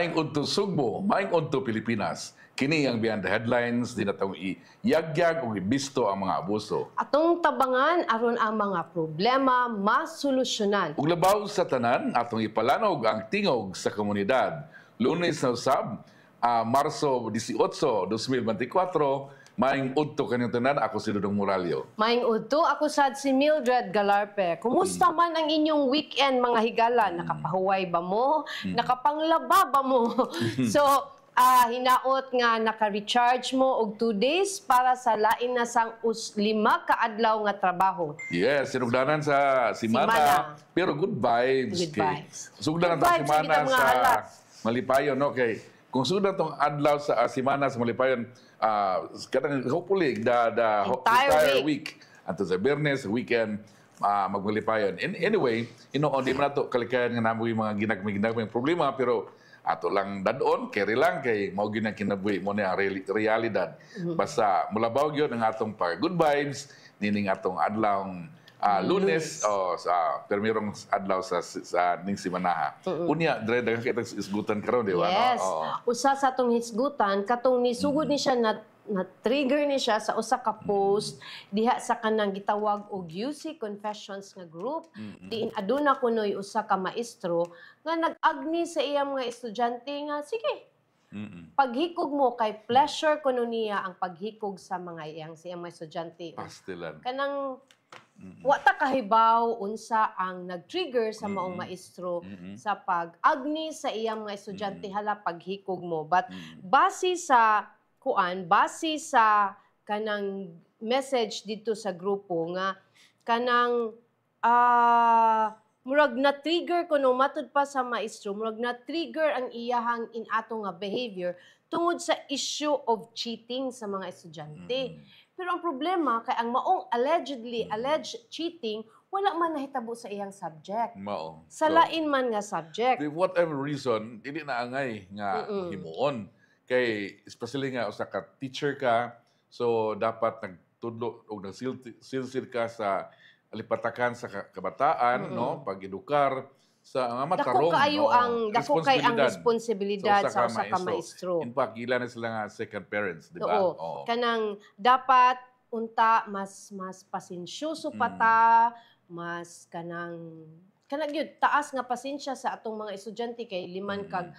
Maing Udto Sugbo, Maing Udto Pilipinas. Kini ang Beyond the Headlines, di na itong iyagyag o ibisto ang mga abuso. Atong tabangan aron ang mga problema masolusyonan. Ug labaw sa tanan, atong ipalanog ang tingog sa komunidad. Lunes na usab, Marso 18, 2024, Maing Udto kanyang tanan, ako si Dudong Moralio. Maing udto, ako sad si Mildred Galarpe. Kumusta man ang inyong weekend, mga higala? Nakapahuway ba mo? Nakapanglaba ba mo? So, hinaot nga naka-recharge mo og 2 days para sa lain na sang 5 ka adlaw nga trabaho. Yes, sinugdanan sa simana. Pero good vibes. Good vibes. Sugdanan Good sa vibes, simana kita mga sa halas. Malipayon. Okay. Kung sugdan tong adlaw sa simana sa Malipayon, hopefully, the entire week. Anto sa Bernes, weekend, magmalipayon. Anyway, inoon, di man nato kalikayan nga namo yung mga ginagmay problema, pero ato lang dadon, carry lang kay mao gyud ang kinabuhi mo ni ang realidad. Basta mulabaw gyud ang atong good vibes nining atong adlawng Lunes o sa permirong adlaw sa ning simanaha. Unya dire daghang kitang isgutan karon di ba? Yes. Usa sa atong hisgutan katong nisugod ni siya na-trigger ni siya sa usa ka post diha sa kanang gitawag og UC Confessions nga group. Diin aduna kunoy usa ka maestro nga nag-agni sa iyang mga estudyante nga sige. Paghikog mo kay pleasure kuno niya ang paghikog sa mga iyang mga estudyante. Pastilan. Kanang wata kahibaw unsa ang nag-trigger sa maong maestro sa pag-agni sa iyang mga estudyante hala paghikog mo. But base sa kanang message dito sa grupo nga kanang murag na-trigger kuno matud pa sa maestro, murag na-trigger ang iyahang inato nga behavior tungod sa issue of cheating sa mga estudyante. Pero ang problema kay ang maong alleged cheating wala man nahitabo sa iyang subject. Mao. Sa lain man nga subject. For whatever reason, dili na angay nga himuon. Kay especially nga usa ka teacher ka, so dapat nagtudlo o nagsilsil ka sa alipatakan sa kabataan, no, pag-edukar sa mga matarong. Dako kay ang responsibilidad sa usa ka maestro. In fact, ila na sila nga second parents, di ba? Oo. Kanang dapat unta mas pasensyoso pa ta, mas kanang gyud taas nga pasensya sa atong mga estudyante kay liman kag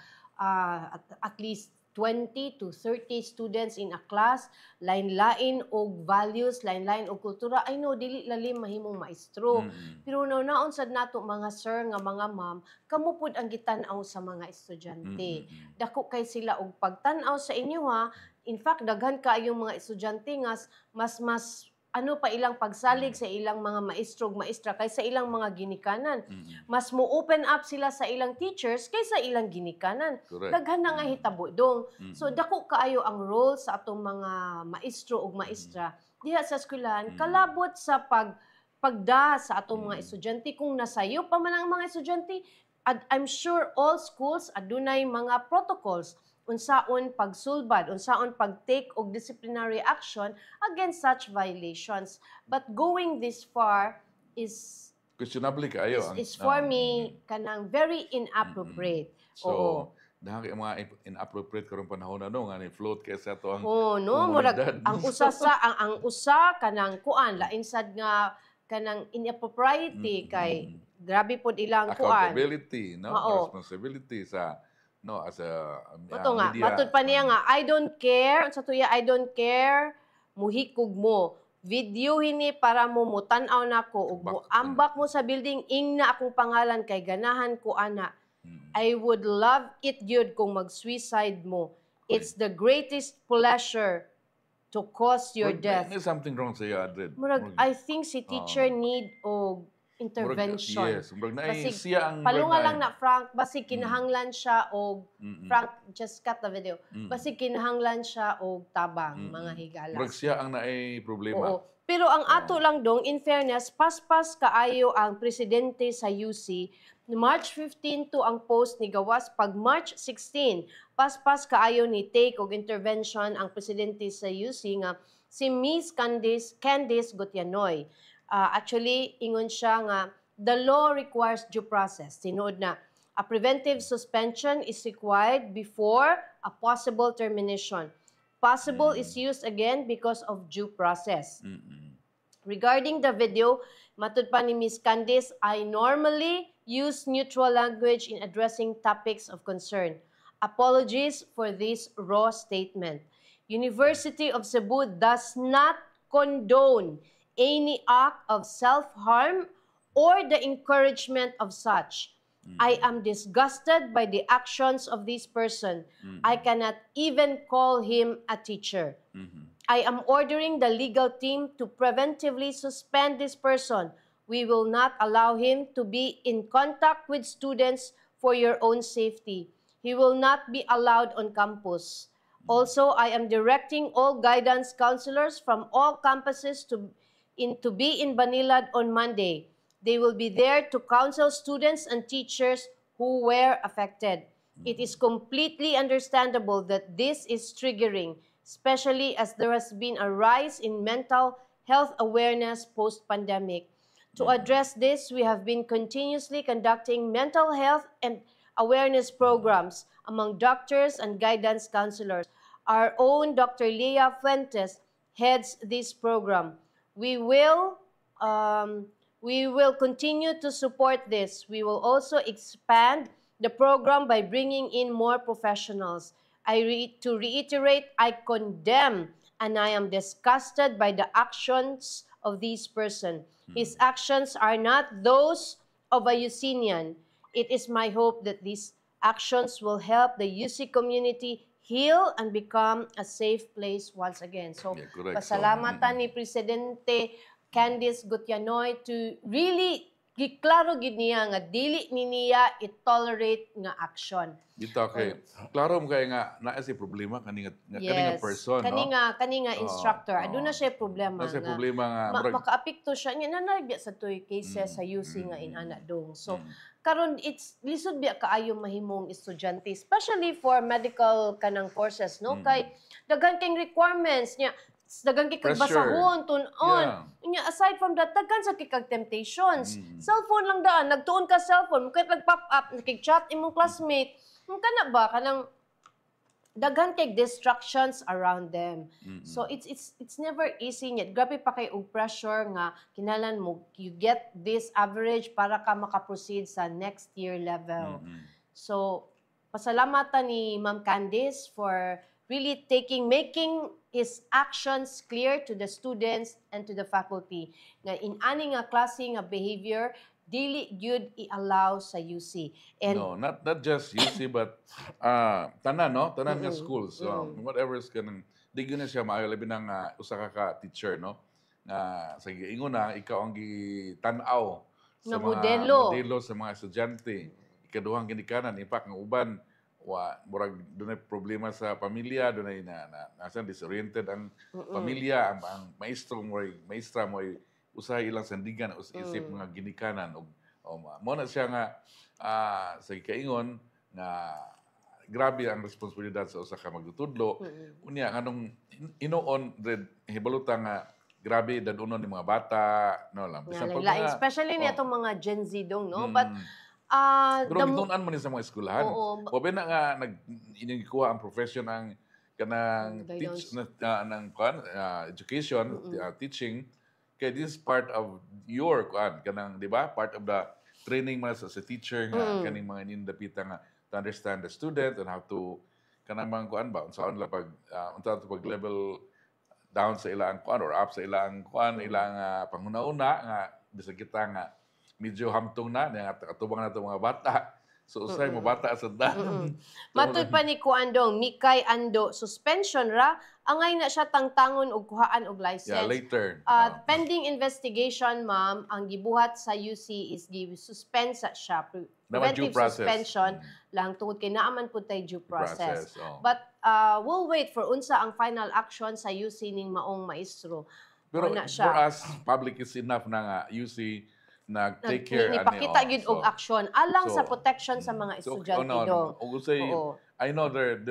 at least 20 to 30 students in a class, lain-lain og values, lain-lain og kultura. I know, dili lalim mahimong maestro. Pero naon sad nato mga sir nga mga ma'am, kamo pud ang gitan-aw sa mga estudyante. Dako kay sila og pagtan-aw sa inyo ha. In fact, daghan kaayong mga estudyante nga mas ano pa ilang pagsalig sa ilang mga maestro ug maestra kaysa ilang mga ginikanan. Mas mo open up sila sa ilang teachers kaysa ilang ginikanan. Correct. Daghan na nga hitabo dong. So dako kaayo ang role sa atong mga maestro ug maestra diha sa eskwelahan kalabot sa pagda sa atong mga estudyante. Kung nasayo pa man ang mga estudyante, I'm sure all schools adunay mga protocols unsaon pagsulbad, unsaon pag-take og disciplinary action against such violations. But going this far is Questionable kayo. is for me kanang very inappropriate. So, dahil mga inappropriate karong panahon na nga ni-float kay sa to ang murag ang usa kanang kuan lain sad nga kanang inappropriate kay grabe pod ilang kuan. Accountability, no? Responsibility sa as a media. Matud pa niya nga, I don't care, sa tuya, I don't care, muhikog mo. Video hini para mo mutan-aw na ko, ug mo ambak mo sa building, ing na akong pangalan kay ganahan ko ana. I would love it yun kung mag-suicide mo. It's the greatest pleasure to cause your death. There's something wrong sa iyo, Adred. I think si teacher need og intervention. Yes, siya ang palunga lang na Frank, basi kinahanglan siya og Frank, just cut the video. Basi kinahanglan siya og tabang mga higala. Murag siya ang naay problema. Oo. Pero ang ato lang dong, in fairness, paspas kaayo ang presidente sa UC. March 15 to ang post ni gawas pag March 16, paspas kaayo ni take og intervention ang presidente sa UC nga si Miss Candice Gutianoy. Actually, ingon siya nga, the law requires due process. Tinuod na, A preventive suspension is required before a possible termination. Possible is used again because of due process. Regarding the video, matud pa ni Ms. Candice, I normally use neutral language in addressing topics of concern. Apologies for this raw statement. University of Cebu does not condone any act of self-harm or the encouragement of such. I am disgusted by the actions of this person. I cannot even call him a teacher. I am ordering the legal team to preventively suspend this person. We will not allow him to be in contact with students for your own safety. He will not be allowed on campus. Also, I am directing all guidance counselors from all campuses to be in Banilad on Monday. They will be there to counsel students and teachers who were affected. It is completely understandable that this is triggering, especially as there has been a rise in mental health awareness post-pandemic. To address this, we have been continuously conducting mental health and awareness programs among doctors and guidance counselors. Our own Dr. Leah Fuentes heads this program. We will continue to support this. We will also expand the program by bringing in more professionals. To reiterate, I condemn and I am disgusted by the actions of this person. His actions are not those of a Yusinian. It is my hope that these actions will help the UC community heal and become a safe place once again. So, correct. pasalamatan ni Presidente Candice Gutianoy to really giklaro gid niya nga dili ni niya i-tolerate nga action. Dito kay klaro mo kay nga naa si problema kani nga person, no? Kani nga instructor. Aduna siya problema nga. Problema nga makaapekto siya nya nanay sa toy cases sa UC nga inana dong. So karon it's lisod biya kaayo mahimong estudyante, especially for medical kanang courses, no? Kay daghan kay requirements nya, dagang kikag basahon, tun-on. Yeah. Aside from that, daghan sa kikag temptations. Cellphone lang daan, nagtuon ka cellphone, mukha nag-pop up, nakik-chat imong classmate. Kana ba kanang daghan kay distractions around them. So it's never easy yet. Grabe pa kay og pressure nga kinahanglan mo you get this average para ka maka-proceed sa next year level. So pasalamatan ni Ma'am Candice for really making his actions clear to the students and to the faculty. Nga in ani nga klase nga behavior, dili gyud i-allow sa UC. And no, not just UC but tanan, no? Tanan nga schools. Whatever is kanang di gyud na siya maayo labi nang usa ka teacher, no? Nga sa giingon na ikaw ang gitan-aw sa mga modelo sa mga estudyante. Ikaduhang ginikanan in fact nga uban murag dunay problema sa pamilya, dunay nasan disoriented ang pamilya, ang maestra mo usahay ilang sandigan isip mga ginikanan mo na siya nga sa kaingon nga grabe ang responsibilidad sa usa ka magtutudlo. Unya nganong inoon hibaluta nga grabe dadunon ni mga bata, no lang. Especially ni atong mga Gen Z dong, no? But pero gitunan mo ni sa mga eskwelahan. Wabe na nga inikuha ang profession ang kanang education, teaching. Kaya this is part of your kanang, di ba? Part of the training mo as a teacher nga kaning mga nindapita nga to understand the student and how to kanang mga kuan ba unsaon la pag pag level down sa ilang kuan or up sa ilang kuan ilang panghuna-una nga bisag kita nga medyo hamtong na atubang na itong mga bata. So, usay mo bata sa daan. Matud pa ni Kuandong, Mikay Ando, suspension ra, angay na siya tangtangon og kuhaan og license. Yeah, later. Pending investigation, ma'am, ang gibuhat sa UC is suspend sa siya. Preventive suspension lang tungod kay naaman po tayo due process. But we'll wait for unsa ang final action sa UC ning maong maestro. Pero for us, public is enough na nga UC nag-take care ipakita gyud og action alang sa protection sa mga estudyante dong. I know there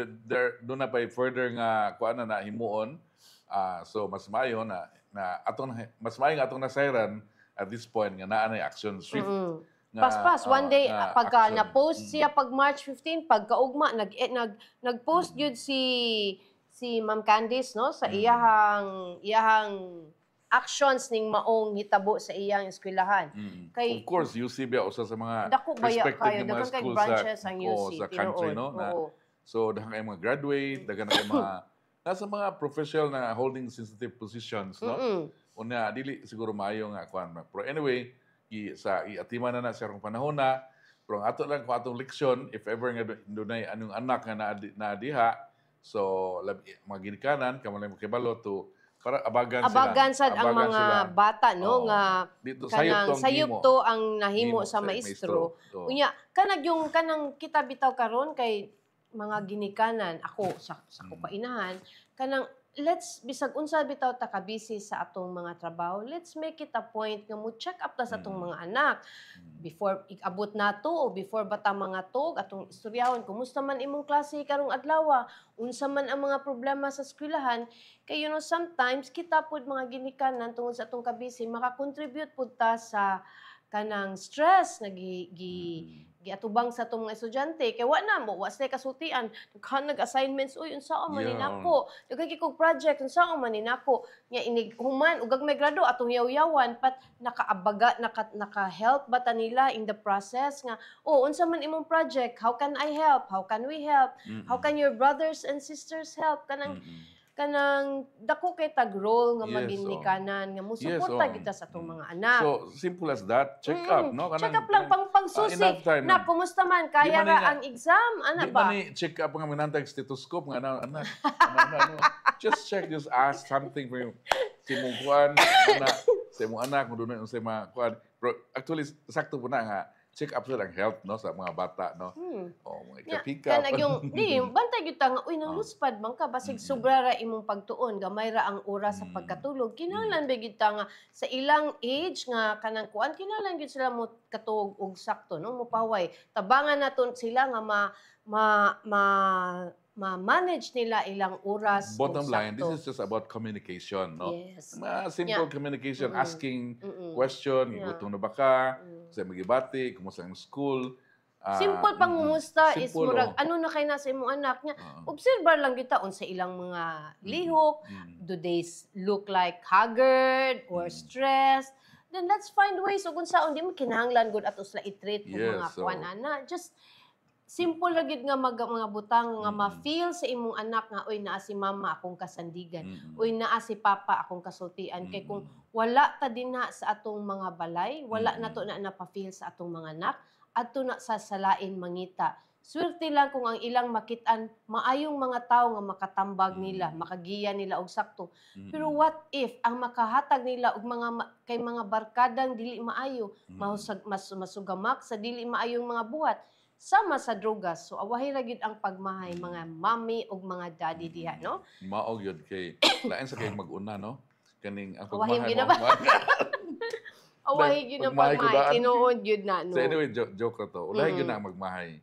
do na pa further nga kuan na himuon. So mas maayo na atong mas maayo nga atong nasayran at this point nga naa na action swift Paspas, one day, pagka action. na-post siya pag March 15, pagkaugma, nag-post yun si Ma'am Candice, no? Sa iyahang actions ning maong hitabo sa iyang eskwelahan. Of course, UC ba usa sa mga Dako baya respected kayo, nga mga daghang kay schools branches ang UC, sa country, tinuod. no? Oo. So, daghang kay mga graduate, daghang kay mga nasa mga professional na holding sensitive positions, no? Una, dili siguro maayo nga kuan. Pero anyway, sa iatiman na sa akong panahon na, pero ang ato lang kung atong leksyon, if ever nga dunay anong anak nga na diha, so mga ginikanan, kamalay mo kibalo to para abagan sad ang mga sila. bata, no, nga dito sayop to ang nahimo sa maestro. Unya, kanang kita bitaw karon kay mga ginikanan, ako sa ko painahan, kanang let's bisag unsa bitaw ta ka busy sa atong mga trabaho, let's make it a point nga mo check up ta sa atong mga anak before abot nato o before bata mga tog atong istoryahon kumusta man imong klase karong adlaw, unsa man ang mga problema sa eskwelahan, kay sometimes kita pud mga ginikanan tungod sa atong kabisi maka-contribute pud ta sa kanang stress giatubang sa atong mga estudyante kay wa sila kasultian nag-assignments unsaon man ninako daghan kog project unsaon man ninako nya inig human ug may grado atong yaw-yawan pat naka-help ba ta nila in the process nga unsa man imong project, how can I help, how can we help, how can your brothers and sisters help kanang dako kay tag role nga maginikanan nga musuporta kita sa atong mga anak. So simple as that, check up, no? Check up lang pangsusi. Na kumusta man kaya ra ang exam, ana ba? Di man check up nga minantag stethoscope nga anak. Just check, just ask something for you. Si mong kuan sa imong anak mo dunay unsay mga kuan. Pero actually sakto po na nga check up sa lang health, no, sa mga bata, no. Mga pick up. Kanang yung bantay gyud ta nga nangluspad man ka basig sobra ra imong pagtuon, gamay ra ang oras sa pagkatulog. Kinahanglan ba gyud ta nga sa ilang age nga kanang kuan kinahanglan gyud sila mo katuog og sakto, no, mopaway. Tabangan naton sila nga ma-manage nila ilang oras. Bottom line, this is just about communication, no? Yes. Simple communication, asking question, gutong na ba ka, sa magibati, kumusta ang school. Simple pangumusta is murag ano na kay na sa imong anak niya. Observer lang kita unsa ilang mga lihok, do they look like haggard or stressed? Then let's find ways ug unsaon di mo kinahanglan gud ato sila i-treat mga kuan ana. Just simple ra gid nga mga butang nga ma-feel sa imong anak nga naa si mama akong kasandigan, naa si papa akong kasultian kay kung wala ta dinha sa atong mga balay, wala nato na napafeel sa atong mga anak, adto na sa salain mangita. Swerte lang kung ang ilang makitaan maayong mga tao nga makatambag nila, makagiya nila og sakto. Pero what if ang makahatag nila og mga barkadang dili maayo, masugamak sa dili maayong mga buhat, sama sa drogas. So awahi ra gyud ang pagmahay mga mommy ug mga daddy diha, no? Mao gyud kay lain sa kay mag-una, no? Kaning ang Awahi pagmahay gyud na ba? Awahi gyud na pagmahay, tinuod gyud na, no? So anyway, joke ra to. Ulahi gyud na ang magmahay.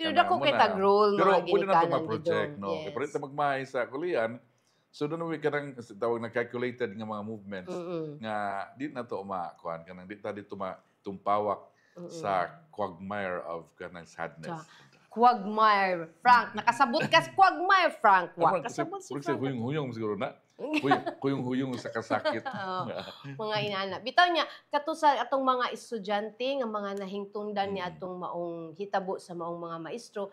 Pero dako kay tag role pero mga pwede na ito ginikanan mag-project, no? Yes. Kaya pwede magmahay sa kulian. So doon we kanang tawag na calculated nga mga movements nga di na to kuan kanang di ta dito tumpawak sa quagmire of kanang sadness. Quagmire, Frank. Nakasabot ka sa quagmire, Frank. Nakasabot si Frank. Huyong siguro na. Huyong sa kasakit. Mga inana. Bitaw niya, kato sa atong mga estudyante, nga mga nahingtundan ni atong maong hitabo sa maong mga maestro,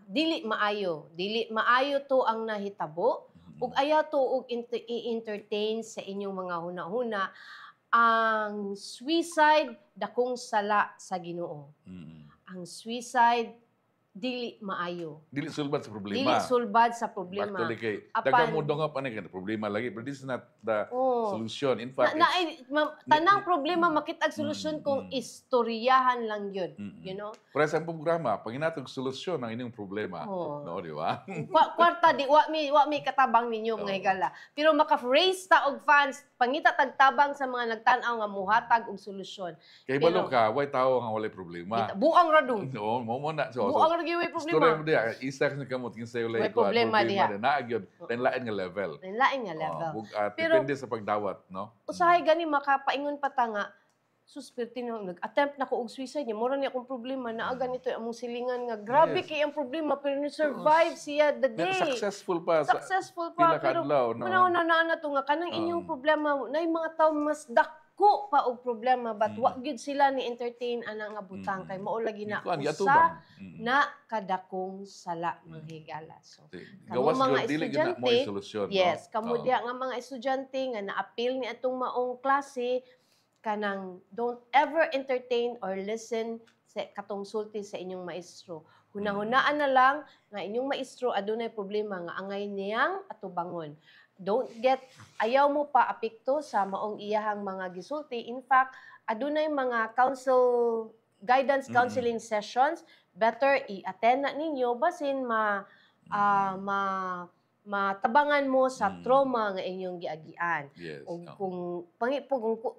dili maayo. Dili maayo to ang nahitabo. Ug ayaw to ug i-entertain sa inyong mga huna-huna. Ang suicide, dakong sala sa Ginoo. Ang suicide, dili maayo. Dili sulbad sa problema. Dili sulbad sa problema. Actually kay daghang mo dongap ani kay problema lagi, but this is not the solution. In fact, tanang problema makitag solusyon kung istoryahan lang yun, you know? Para sa programa, pag inatog solusyon ang inyong problema, no, di ba? Kwarta di wa mi katabang ninyo mga higala. Pero maka-raise ta og fans, pangita tagtabang sa mga nagtan-aw nga muhatag og solusyon. Kay balo ka, way tao nga walay problema. Buang radong. No, mo na. Buang ra gyud problema. Story mo diya, isa ka kamot kinsa ulay ko problema diha. Na gyud, lain nga level. Lain nga level. Pero depende sa pagdawat, no? Usahay gani makapaingon pa ta nga suspirti na nag-attempt na ko og suicide niya mura ni akong problema naa ganito among silingan nga grabe kay ang problema pero ni-survive siya the day. Successful pa. Successful pa pero muna na to nga kanang inyong problema nay mga tawo mas dako pa og problema but wa gyud sila ni entertain ana nga butang kay mao lagi na usa na kadakong sala mga higala. So gawas gyud dili gyud na mo solusyon. Yes, kamo diha nga mga estudyante nga na-appeal ni atong maong klase kanang don't ever entertain or listen sa katong sulti sa inyong maestro. Hunahunaan na lang nga inyong maestro adunay problema nga angay niyang atubangon. Don't get ayaw mo pa apekto sa maong iyahang mga gisulti. In fact, adunay mga guidance counseling sessions. Better i-attend na ninyo basin matabangan mo sa trauma nga inyong giagian. Yes. O kung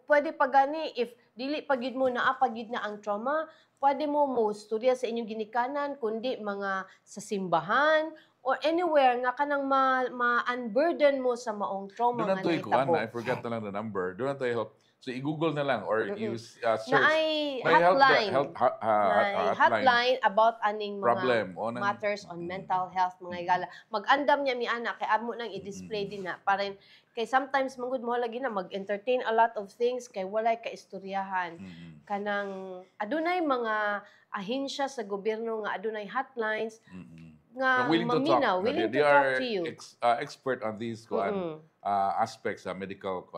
pwede pa gani if dili pagid mo naa pagid na ang trauma, pwede mo storya sa inyong ginikanan kundi mga sa simbahan or anywhere nga kanang ma-unburden mo sa maong trauma nga nahitabo. I forgot na lang the number. Doon na tayo help. So, i-google na lang or use search. Na ay hotline about aning mga matters on mental health, mga igala. Mag-andam niya mi ana kay amo nang i-display din na para kay sometimes mangud mo lagi na mag-entertain a lot of things kay walay kaistoryahan. Kanang adunay mga ahensya sa gobyerno nga adunay hotlines nga maminaw, willing to talk to you. They are expert on these aspects sa medical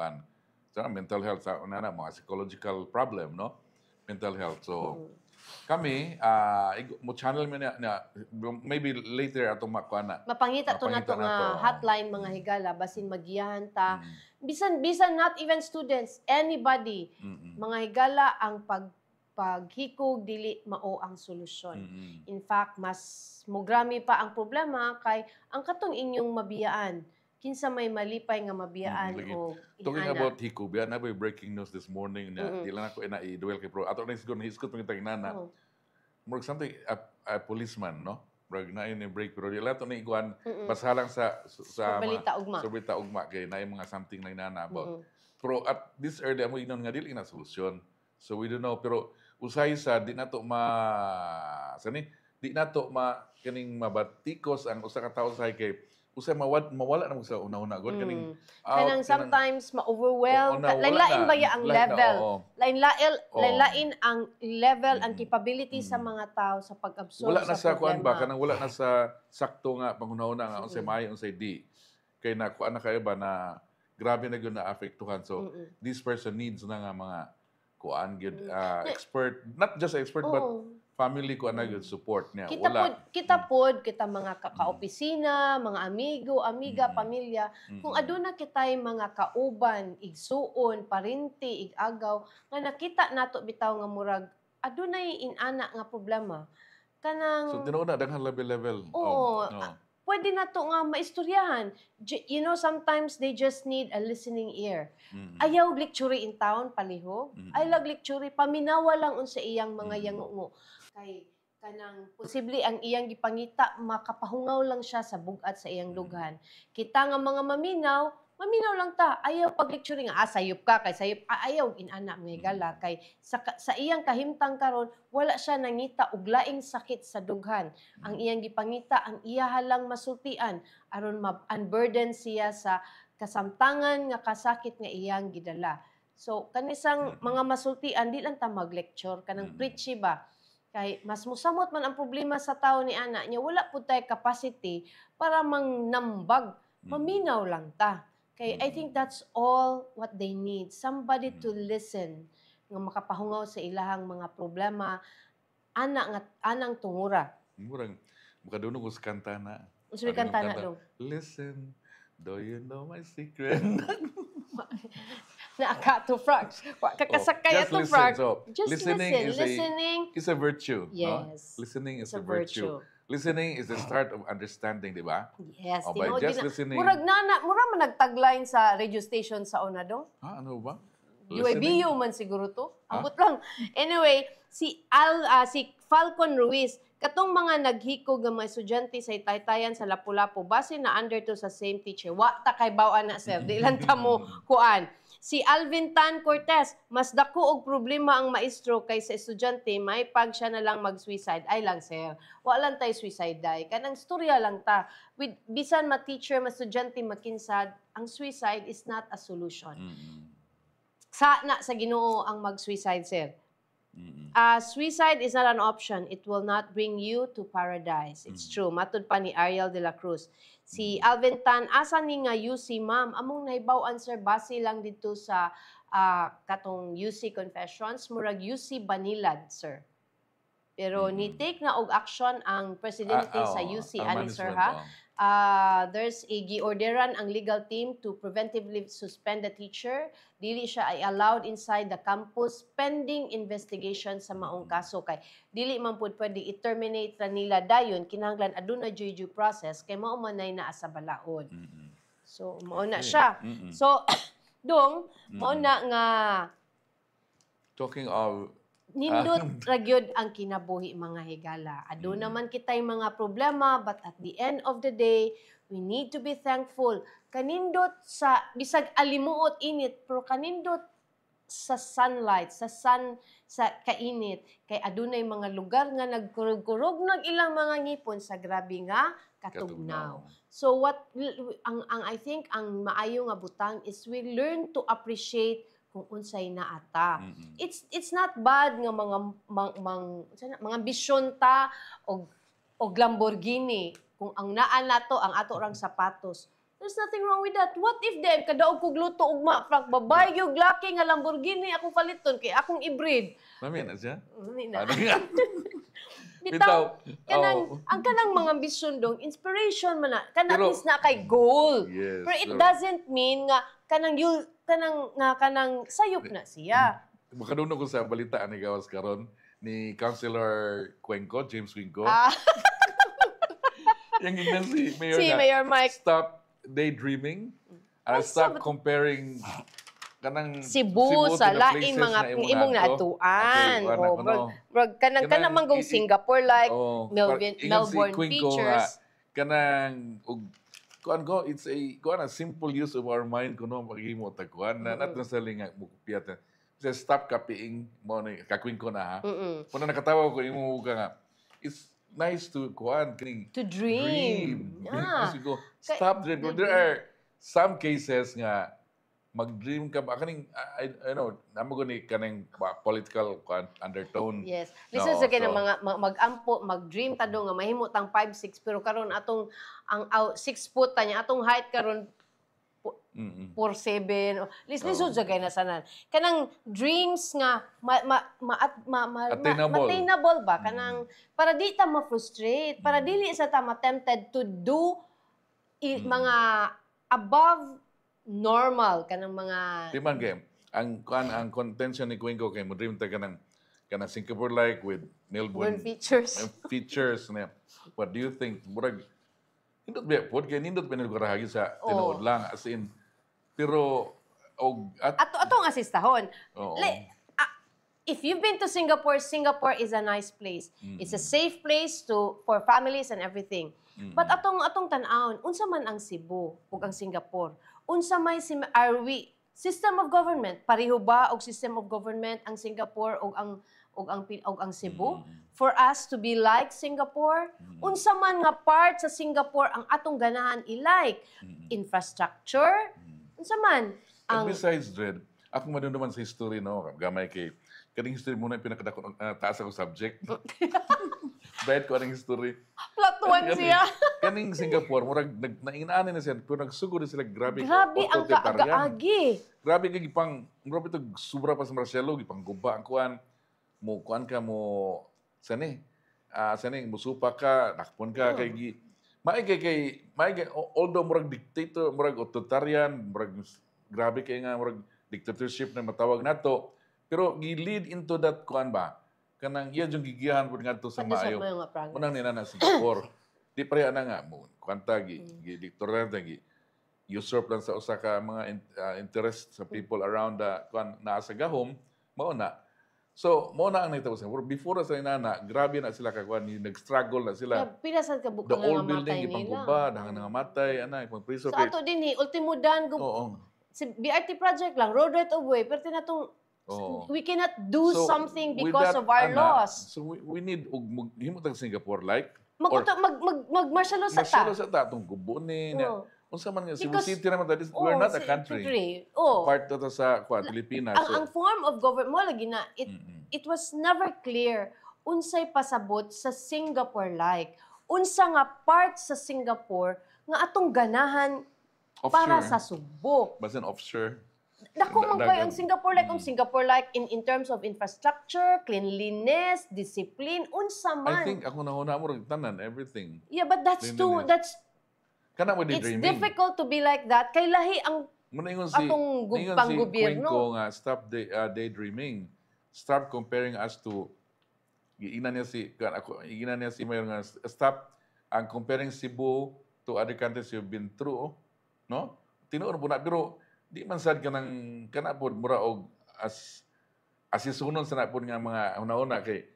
sa mental health sa mga psychological problem, no? Mental health. So kami mo channel mo na maybe later atong makuana. Mapangita to na to nga hotline mga higala basin magiyahan ta. Bisan not even students, anybody. Mga higala ang paghikog dili mao ang solusyon. In fact, mas mugrami pa ang problema kay ang katong inyong mabiyaan. Kinsa may malipay nga mabiyaan o inana. Talking about hikog, yan na breaking news this morning na di lang ako i-duel kay pro. Ato na siguro nahiskot pangitang inana. More something a policeman, no? Brag na yun break pero di lang ito na iguan pasalang sa balita ugma kay na yung mga something na inana about. Pero at this early amo inon nga dili na solusyon. So we don't know pero usay sa di na to di na to kaning mabatikos ang usa ka tawo sa kay usay mawala na mo sa una-una god kaning kanang sometimes ma-overwhelm lain-lain ba ang level lain-lain ang level ang capability sa mga tao sa pag-absorb wala na sa kuan ba problema. kanang wala na sa sakto nga panghuna-una nga unsay maayo unsay di kay na kuan na kayo ba na grabe na gyud na apektuhan so this person needs na nga mga kuan gyud expert not just expert but family ko na good support niya. Kita mga kaopisina, mga amiga, pamilya. Kung aduna kitay mga kauban, igsuon, parinti, igagaw, nga nakita nato bitaw nga murag adunay inana nga problema. So tinuuna daghang level. Pwede na to nga maistoryahan. You know, sometimes they just need a listening ear. Ayaw lecture in town, palihog. Ayaw lecture, paminawa lang unsa iyang mga yangungo. Kay kanang posible ang iyang gipangita, makapahungaw lang siya sa bugat sa iyang lughan. Kita nga mga maminaw lang ta. Ayaw pag-lecture nga, sayop ka, kay sayop, ayaw, inana, mga gala. Kay sa iyang kahimtang karon wala siya nangita og laing sakit sa dughan. Ang iyang gipangita, ang iya halang masultian, aron ma-unburden siya sa kasamtangan nga kasakit nga iyang gidala. So, kanisang mga masultian, di lang ta mag-lecture, kanang preachy ba? Kay mas musamot man ang problema sa tao ni ana niya, wala po tayo capacity para mangnambag. Maminaw lang ta. Kay I think that's all what they need. Somebody to listen nga makapahungaw sa ilahang mga problema anang tungura. Murang makadunog us kanta na. Usay kanta na dong. Listen, do you know my secret? Naaka to frogs. Kakasakay to frog. Just listening is a virtue. Yes. No? Listening is a virtue. Listening is the start of understanding, di ba? Yes. By just listening. Murag man nagtagline sa radio station sa una dong. Ano ba? UABU man siguro to. Ambot lang. Anyway, si Falcon Ruiz, katong mga naghikog nga mga estudyante sa Taytayan sa Lapu-Lapu base na under to sa same teacher. Wa ta kay bawaan na sir, di lang ta mo kuan. Si Alvin Tan Cortez, mas dako og problema ang maestro kaysa estudyante, may pag siya na lang mag-suicide. Ay lang sir, wa lang tay suicide day. Kanang storya lang ta. With bisan ma-teacher, ma-estudyante makinsad, ang suicide is not a solution. Sa Ginoo ang mag-suicide sir. Suicide is not an option. It will not bring you to paradise. It's true. Matud pa ni Ariel de la Cruz. Si Alvin Tan, asa ni nga UC, ma'am? Among naibaw answer, base lang dito sa katong UC Confessions, murag UC Banilad, sir. Pero ni-take na og action ang presidente sa UC, ani sir ha? There's a giorderan ang legal team to preventively suspend the teacher. Dili siya ay allowed inside the campus pending investigation sa maong kaso. Kay dili man pud pwede i-terminate ra nila dayon kinahanglan aduna due process kay mao man nay naa sa balaod. So mao na siya. So dong mao na nga talking of nindot ragyod ang kinabuhi mga higala. Ado naman kitay mga problema, but at the end of the day, we need to be thankful. Kanindot sa, bisag alimuot init, pero kanindot sa sunlight, sa kainit, kay adunay mga lugar nga nagkurog-kurog ng ilang mga ngipon sa grabe nga katugnaw. So what, I think, ang maayo nga butang is we learn to appreciate kung unsay naata. It's not bad nga mga bisyon ta og Lamborghini kung ang naa nato ang ato rang sapatos. There's nothing wrong with that. What if dem kadaog kog luto og Frank babay gyud laki nga Lamborghini akong paliton kay akong i-breed. Mami na siya? Mami na. Bitaw, ang kanang mga ambisyon dong, inspiration man na. Kanang is na kay goal. Yes, pero it doesn't mean nga kanang sayop na siya. Makadunong ko sa balita ni gawas karon ni Councilor Cuenco, James Cuenco. Yang ingnan si Mayor Mike. Stop daydreaming. Stop comparing kanang Cebu sa laing mga imong naatuan. Kanang manggong Singapore like Melbourne features. Kanang kuan ko, it's a simple use of our mind kuno maghimo ta kuan na not necessarily nga mukupiyat. Just stop copying mo ni kakwing ko na ha. Kuno nakatawa ko imo ka nga. It's nice to kuan to dream. Yeah. Stop dreaming. There are some cases nga mag-dream ka ba kaning I know namo ko ni kaning political undertone. Yes. Listen sa kanang mga mag-ampo, mag-dream ta do nga mahimo tang 5'6" pero karon atong ang 6 foot ta niya atong height karon 4'7". Listen sa kay nasanan. Kanang dreams nga attainable ba kanang para di ta ma-frustrate, para dili sa ta ma-tempted to do mga above normal kanang mga Timan game. Ang contention ni Cuenco kay mo dream ta kanang Singapore like with Melbourne features na. What do you think? Murag nindot ba pod kay nindot pinagkarahagi sa tinuod lang as in pero atong asistahon. If you've been to Singapore, Singapore is a nice place. It's a safe place for families and everything. But atong tan-awon, unsa man ang Cebu ug ang Singapore? Unsa may system of government? Pareho ba og system of government ang Singapore ug ang Cebu? For us to be like Singapore, unsa man nga part sa Singapore ang atong ganahan i-like? Infrastructure? Unsa man? And besides, Dred, ako madunduman sa history, no? Gamay kay kaning history muna yung pinakadako taas ako subject. Dahil ko anong history. Plot one siya. Kaning Singapore, murag nainaanin na siya, pero nagsugod sila grabe ang kaagi. Grabe ito sobra pa sa Marcelo, gipang guba ang kuan. Mo kuan ka mo sani musupa ka, nakpon ka kay although murag dictator, murag authoritarian, murag grabe kay nga murag dictatorship na matawag nato, pero gi-lead into that kuan ba? Kanang iya yung gigiyahan po nga sa maayo. Munang nila na Singapore. Di pareha na nga mo. Kwanta, gi-dictator usurp lang sa usa ka mga interest sa people around naa sa gahom, mao na. So, mo na ang nahitabo sa Singapore. Before sa inana, grabe na sila kakuan, nag-struggle na sila. Pinasan ka The bukang old nga building, matay nila. ipangkubad, hanggang nangamatay, ipang priso. So ato din ultimo dan Oo. si BRT project lang, road right of way, pero tinatong we cannot do something with because that, of our laws. So we need, himutang Singapore like, Mag-martial law sa ta. Marcelo sa tatong kubunin. Oo. Unsa man nga, Cebu Because- City naman, we're not a country. Oh. Part ito sa Pilipinas. Ang form of government mo lagi na it was never clear unsay pasabot sa Singapore like. Unsa nga part sa Singapore nga atong ganahan para sa Subo. Basin offshore. Dako man kayo ang Singapore like in terms of infrastructure, cleanliness, discipline, unsa man. I think ako nauna mo rin tanan, everything. Yeah, but that's Kana mo it's daydreaming. difficult to be like that. Kay lahi ang Muna ingon atong pang-gobyerno. Quinco nga, stop daydreaming. Start comparing us to giingnan niya si Mayor nga stop ang comparing Cebu to other countries you've been through, no? Tinuod po na pero di man sad kanang kana pod mura og asisunon sa napod nga mga una-una kay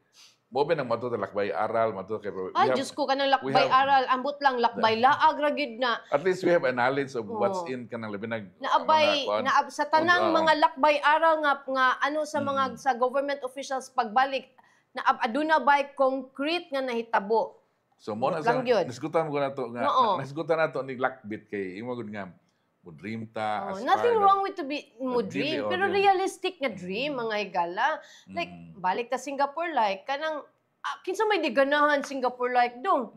mo ba nang matuto lakbay aral matuto kay Diyos ko kanang lakbay aral ambot lang lakbay laag ra gyud na. At least we have a knowledge of what's in kanang labi naabay sa tanang mga lakbay aral nga ano sa mga sa government officials pagbalik na aduna bay concrete nga nahitabo. So mo na sa nisgutan ko nato nga nisgutan nato ni lakbit kay imo gud nga mo dream ta nothing wrong with to be mo dream pero realistic nga dream mga higala like balik ta Singapore like kanang kinsa may di ganahan Singapore like dong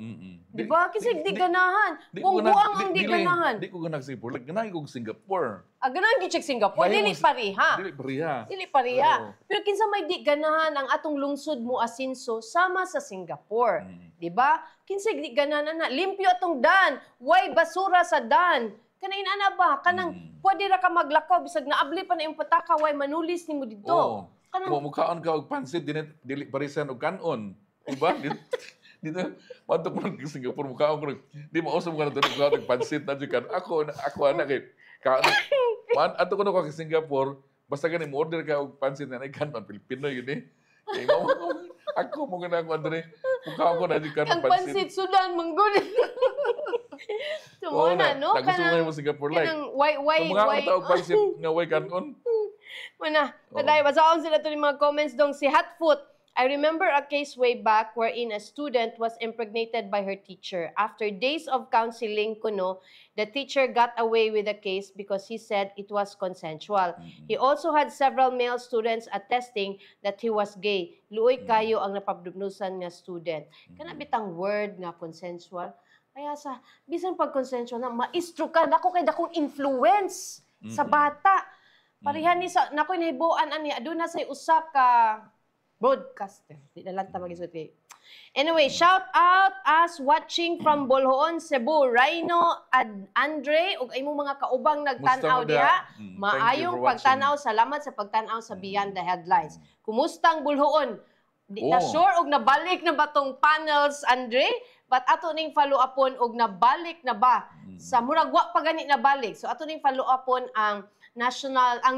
di ba kinsa di ganahan buang ang di ganahan di ko ganag Singapore like ganahan ko Singapore ganahan gi check Singapore dili pariha pero kinsa may di ganahan ang atong lungsod mo asinso sama sa Singapore di ba kinsa di ganahan na limpyo atong dan way basura sa dan kanang inana ba kanang pwede ra ka maglakaw bisag naabli pa na imong pataka way manulis nimo dito kanang mukaon ka og pansit dili parisan og kanon diba dito mato ko ng Singapore mukaon ko di mo usab ka na og pansit na jud kan ako ana kay ato ko na ko sa Singapore basta gani mo order ka og pansit na kanon Pilipino yun kay mo ako mo gana ko andre mukaon ko na jud kan pansit pansit sudan manggod so na no kanang mo Singapore like why tawag pansit nga way kanon mana paday basaon sila to ni mga comments dong si Hatfoot. I remember a case way back wherein a student was impregnated by her teacher. After days of counseling kuno, the teacher got away with the case because he said it was consensual. He also had several male students attesting that he was gay. Luoy kayo ang napabdubnusan nga student. Kana bitang word nga consensual. Kaya sa bisan pag consensual na maestro ka nako kay dakong influence sa bata. Parihan ni sa nakoy nahibuan ani aduna say usa ka broadcaster. Di na lang ta mag-isot kay. Anyway, shout out us watching from Bolhoon, Cebu. Rhino Andre ug imong mga kaubang nagtan-aw diha. Maayong pagtan-aw. Salamat sa pagtan-aw sa Beyond the Headlines. Kumustang Bolhoon? Di ta sure og nabalik na ba tong panels, Andre? But ato ning follow upon og nabalik na ba? Sa murag wa pa gani nabalik. So ato ning follow upon ang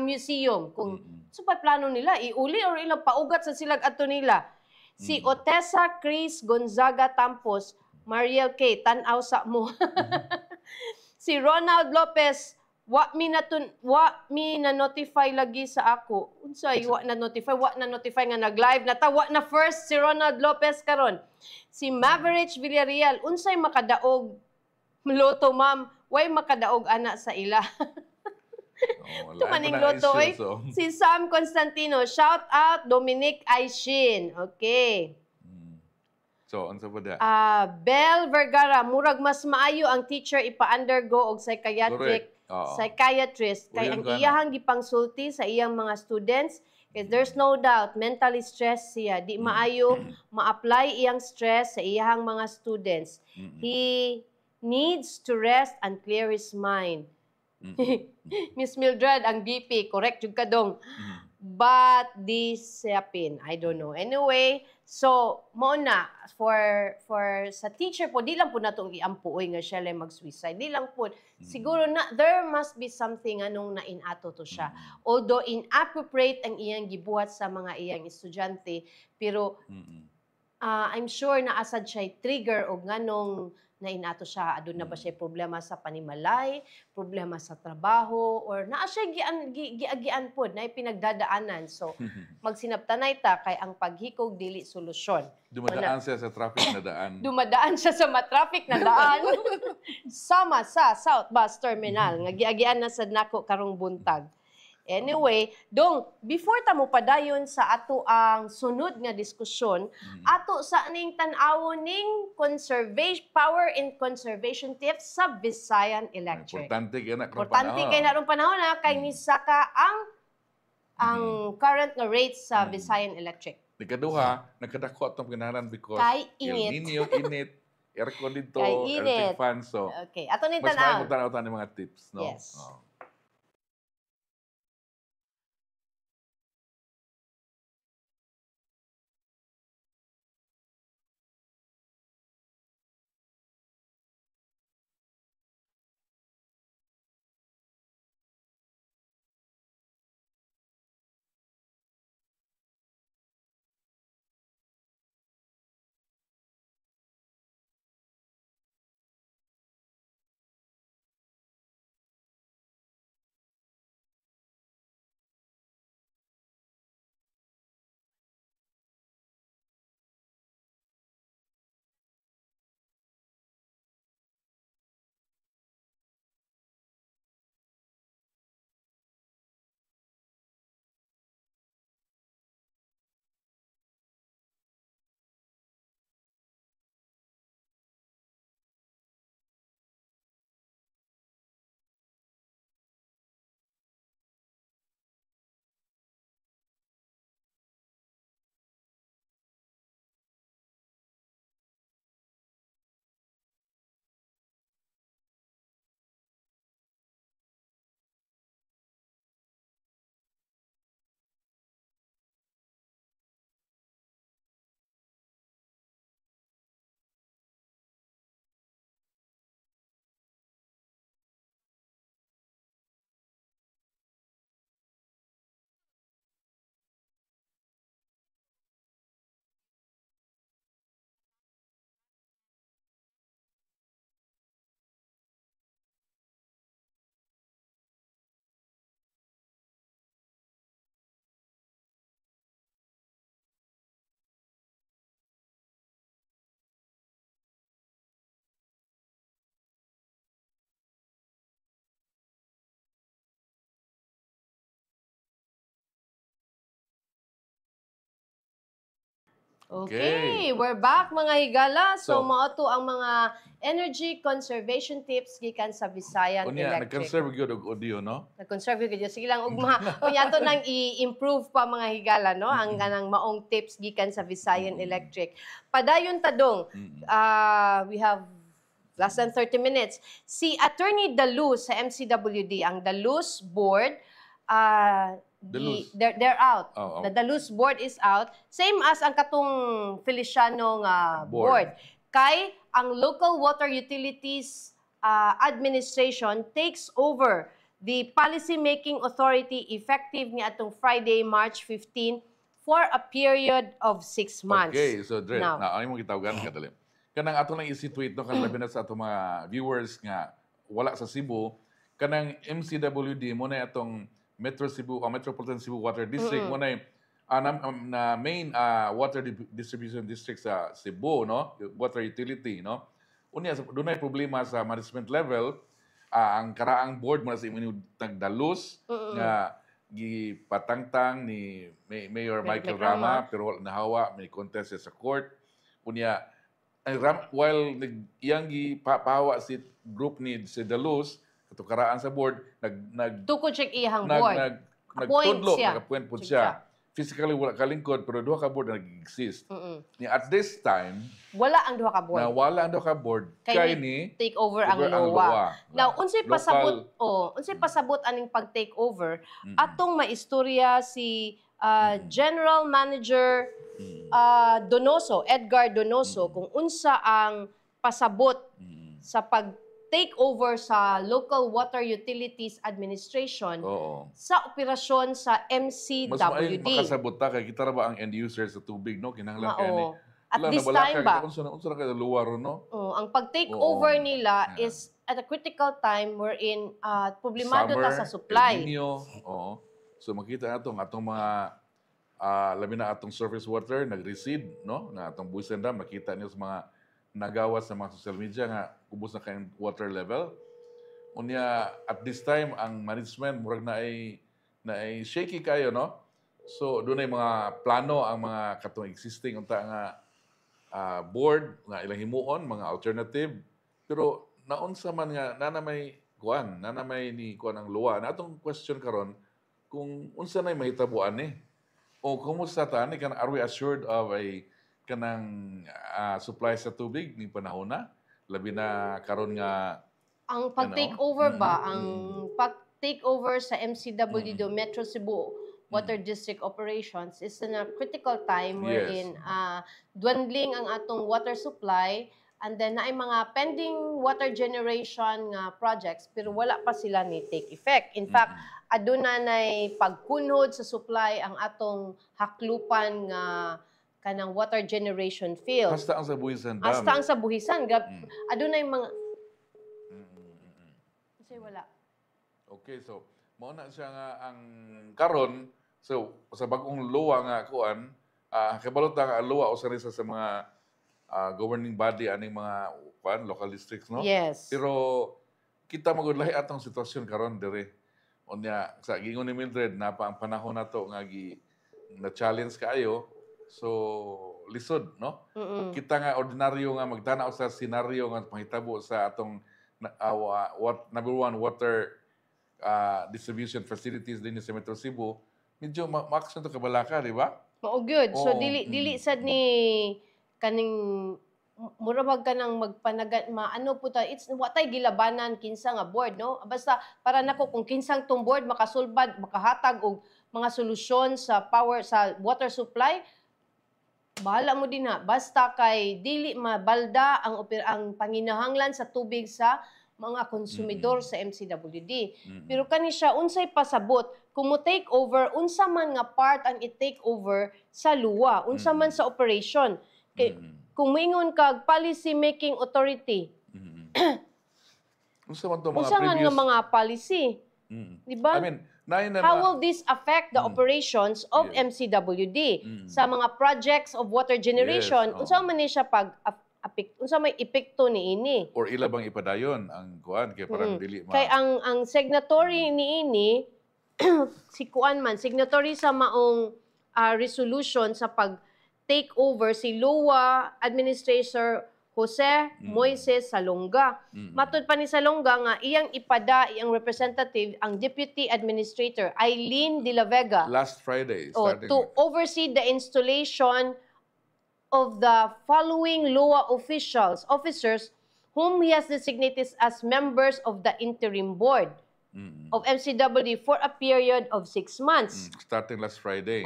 museum kung supat plano nila iuli or ilang paugat sa silag ato nila. Si Otessa Chris Gonzaga Tampos, Mariel K, tan-aw sa mo. Si Ronald Lopez, wa mi na notify lagi sa ako. Unsay wa na notify nga nag-live na ta wa na first si Ronald Lopez karon. Si Maverick Villarreal, unsay makadaog loto ma'am, way makadaog ana sa ila. Tumaning loto si Sam Constantino, shout out Dominic Aishin. Okay. So, ano pa da? Bel Vergara, murag mas maayo ang teacher ipa-undergo og psychiatrist kay ang iyahang gipangsulti sa iyang mga students kay there's no doubt mentally stressed siya. Di maayo ma-apply iyang stress sa iyahang mga students. He needs to rest and clear his mind. Miss Mildred, ang BP, correct yung kadong. but discipline. I don't know. Anyway, so mo na for sa teacher po di lang po natong giampuoy nga siya lay mag-suicide. Di lang po siguro na there must be something anong nainato to siya. Although inappropriate ang iyang gibuhat sa mga iyang estudyante, pero I'm sure na asad siya trigger og nganong nainato siya, adun na ba siya problema sa panimalay, problema sa trabaho, or naa siya giagian pod na pinagdadaanan. So, magsinabtanay ta kay ang paghikog dili solusyon. Dumadaan siya sa traffic na daan. Dumadaan siya sa traffic na daan. Sama sa South Bus Terminal nga giagian na sad nako karong buntag. Anyway, dong, before ta mo padayon sa ato ang sunod nga diskusyon, ato sa ning tan-awon ning power and conservation tips sa Visayan Electric. Importante kay na Importante kay na panahon na kay nisaka ang current nga rates sa Visayan Electric. Ikaduha, nagkadako atong ganahan because Kay El init. Nino init, aircon dito, Kay init. electric fan, so Okay, ato ning mas tan-awon. maayong tanaw mga tips, no? Yes. Oh. Okay, we're back mga higala. So, mao to ang mga energy conservation tips gikan sa Visayan Unya, Electric. nag-conserve gyud og audio, no? Nag-conserve gyud. Sige lang ugma. Unya to nang i-improve pa mga higala, no? Ang ganang maong tips gikan sa Visayan Electric. Padayon tadong. We have less than 30 minutes. Si Attorney Daluz sa MCWD, ang Daluz board, they're out. Oh. The Daluz board is out. Same as ang katong Feliciano board. Kay ang Local Water Utilities Administration takes over the policy-making authority effective ni atong Friday, March 15 for a period of 6 months. Okay, so Dre, Now, ano mo gitawagan kadali. Kanang ato lang i-situate no kan labi na sa atong mga viewers nga wala sa Cebu, kanang MCWD mo na atong Metro Cebu o Metropolitan Cebu Water District mo na na main water distribution district sa Cebu, no? Water utility, no? Unya doon ay problema sa management level, ang karaang board mo na sa inyong Daluz nga gipatangtang ni Mayor Michael Rama pero wala nahawa, may contest sa court. Unya while iyang gipahawa si group ni si Daluz kato karaan sa board tukod siya iyang board. nagtudlo, nag-appoint po siya. physically wala kalingkod, pero duha ka board na nag-exist. At this time, wala ang duha ka board. wala ang duha ka board, kay ni take over ang LOA. Now, unsay pasabot aning pag-take over, atong maistorya si General Manager Donoso, Edgar Donoso, kung unsa ang pasabot sa pag-take over sa Local Water Utilities Administration sa operasyon sa MCWD. Mas maayong makasabot ta kay kita ra ba ang end user sa tubig, no? Kinahanglan kay ni. At this time ba? Unsa ka luwaro, no? Ang pag-take over nila is at a critical time wherein problemado ta sa supply. So makita nato ang atong mga labi na atong surface water nag-recede, no? Na atong buhisan dam, makita niyo sa mga nagawas sa mga social media nga ubos na kayong water level. Unya at this time ang management murag na ay shaky kayo, no? So doon ay mga plano ang mga katong existing unta nga board nga ilang himuon, mga alternative. Pero naunsa man nga nanamay ni kuan ang luwa. Na atong question karon kung unsa nay mahitabuan ni o kumusta ta ni kan are we assured of a kanang supply sa tubig ning panahon na labi na karon nga ang pag-take over ba ang pag-take over sa MCWD Metro Cebu Water District Operations is in a critical time wherein dwindling ang atong water supply and then naay mga pending water generation nga projects pero wala pa sila ni take effect. In fact, aduna nay pagkunhod sa supply ang atong haklupan nga kanang water generation field. Hasta ang sa buhisan dam. Hasta ang sa buhisan. Adunay mga Kasi wala. Okay, so mao na siya nga ang karon so sa bag-ong luwa nga kuan kabalot nga luwa usa rin sa mga governing body aning mga local districts, no? Yes. Pero kita magudlahi atong sitwasyon karon dire. Unya sa gingon ni Mildred na pa ang panahon nato nga na challenge kaayo. So lisod, no? Kita nga ordinaryo nga magtanaw sa senaryo nga panghitabo sa atong number one water distribution facilities din sa Metro Cebu. Medyo max na to kabalaka, di ba? Mao good. So dili sad ni kaning murabag ka nang magpanagan maano po ta it's watay gilabanan kinsa nga board, no? Basta para nako kung kinsang tong board makasulbad makahatag og mga solusyon sa power sa water supply, bahala mo din ha. Basta kay dili mabalda ang panginahanglan sa tubig sa mga konsumidor sa MCWD. Pero kani siya unsay pasabot kung mo take over unsa man nga part ang i-take over sa luwa, unsa man sa operation. Kay kung moingon kag policy making authority. Unsa man to mga unsa man nga mga policy? Di ba? I mean, how will this affect the operations of MCWD sa mga projects of water generation? Unsa man ni siya unsa may epekto niini? Or ila bang ipadayon ang kuan kay parang dili kay ang signatory niini si kuan man signatory sa maong resolution sa pag take over si LOA Administrator Jose Moises Salonga. Matud pa ni Salonga nga iyang iyang representative ang Deputy Administrator Eileen De La Vega last Friday to oversee the installation of the following LOA officers whom he has designated as members of the interim board of MCWD for a period of 6 months. Starting last Friday.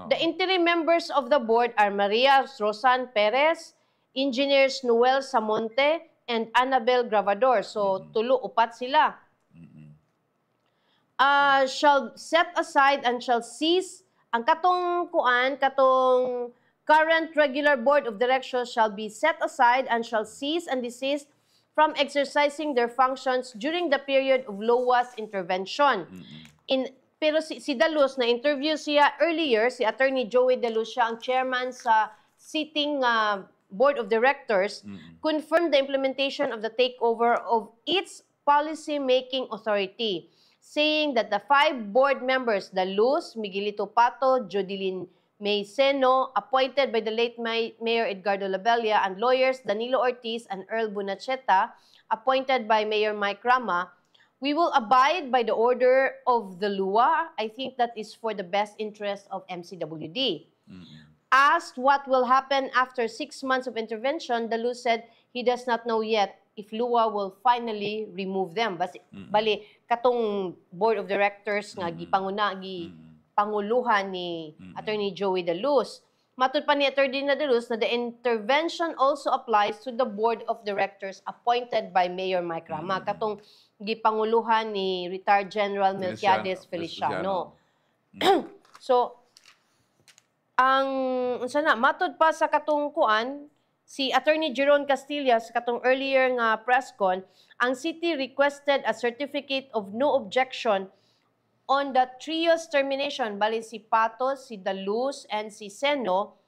The interim members of the board are Maria Rosan Perez, Engineers Noel Samonte, and Annabel Gravador. So, upat sila. Shall set aside and shall cease ang katong current regular board of directors shall be set aside and shall cease and desist from exercising their functions during the period of LOA's intervention. Pero si Dalus, na-interview siya earlier, si Attorney Joey Dalus, siya ang chairman sa sitting board of directors, confirmed the implementation of the takeover of its policy-making authority, saying that the 5 board members, Dalus, Miguelito Pato, Jodeline May Seno, appointed by the late Mayor Edgardo Labella, and lawyers Danilo Ortiz and Earl Bunacheta, appointed by Mayor Mike Rama, we will abide by the order of the LUA. I think that is for the best interest of MCWD. Asked what will happen after 6 months of intervention, Dalu said he does not know yet if LUA will finally remove them. Bali, katong board of directors nga gipanguluhan ni Attorney Joey Daluz. Matud pa ni Attorney Daluz na the intervention also applies to the board of directors appointed by Mayor Mike Rama. Katong gipanguluhan ni retired General Melquiades Feliciano. So, matud pa sa katong kuan, si Attorney Jeron Castillas, katong earlier nga press con, ang city requested a certificate of no objection on the trio's termination, bali si Patos, si Daluz, and si Seno.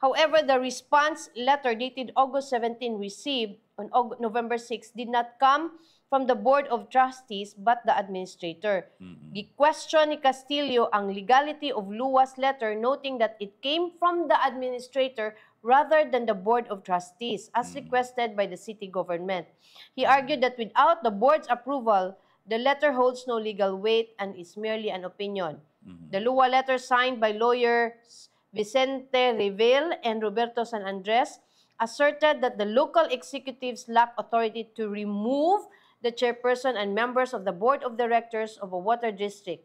However, the response letter dated August 17 received on November 6 did not come from the Board of Trustees but the administrator. Gi-question ni Castillo ang legality of LUA's letter, noting that it came from the administrator rather than the Board of Trustees, as requested by the city government. He argued that without the board's approval, the letter holds no legal weight and is merely an opinion. The LUA letter signed by lawyers Vicente Revel and Roberto San Andres asserted that the local executives lack authority to remove the chairperson and members of the board of directors of a water district.